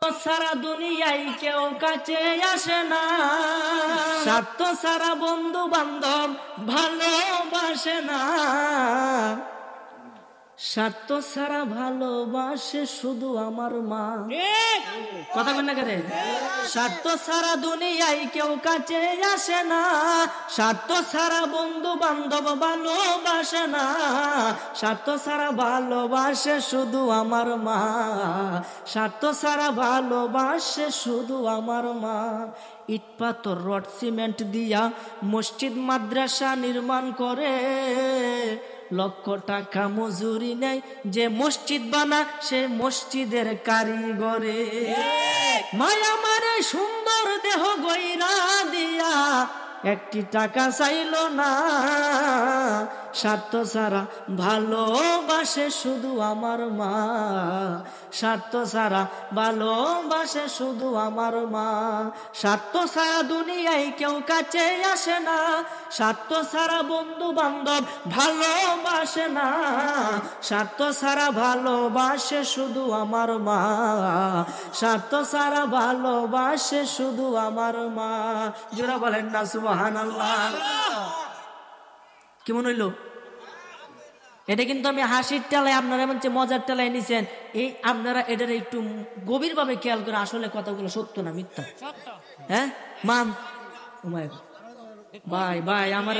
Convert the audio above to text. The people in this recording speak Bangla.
সারা দুনিয়ায় কেউ কাছে আসে না, স্বার্থ সারা বন্ধু বান্ধব ভালোবাসে না, স্বার্থ সারা ভালোবাসে শুধু আমার মা। কথা বল না কেন? স্বার্থ সারা দুনিয়ায় কেউ কাছে আসে না, স্বার্থ সারা বন্ধু বান্ধব ভালোবাসে না, স্বার্থ সারা ভালোবাসে শুধু আমার মা, স্বার্থ সারা ভালোবাসে শুধু আমার মা। ইট পাথর রড সিমেন্ট দিয়া মসজিদ মাদ্রাসা নির্মাণ করে, লক্ষ টাকা মজুরি নেয় যে মসজিদ বানা সে মসজিদের কারিগরে। মায়া মারে সুন্দর দেহ গইরা দিয়া একটি টাকা চাইল না, স্বার্থ ছাড়া ভালোবাসে শুধু আমার মা, স্বার্থ ছাড়া ভালোবাসে শুধু আমার মা। স্বার্থ ছাড়া দুনিয়ায় কেউ কাছে আসে না, স্বার্থ ছাড়া বন্ধু বান্ধব ভালোবাসে না, স্বার্থ ছাড়া ভালোবাসে শুধু আমার মা, স্বার্থ ছাড়া ভালোবাসে শুধু আমার মা। জোরা বলেন না সুবহানাল্লাহ। কেমন হইল? এটা কিন্তু আমি হাসির টেলায়, আপনারা এমন মজার টেলায় নিছেন, এই আপনারা এটার একটু গভীর ভাবে খেয়াল করে আসলে কথাগুলো সত্য না মিথ্যা। হ্যাঁ মাম ভাই ভাই আমার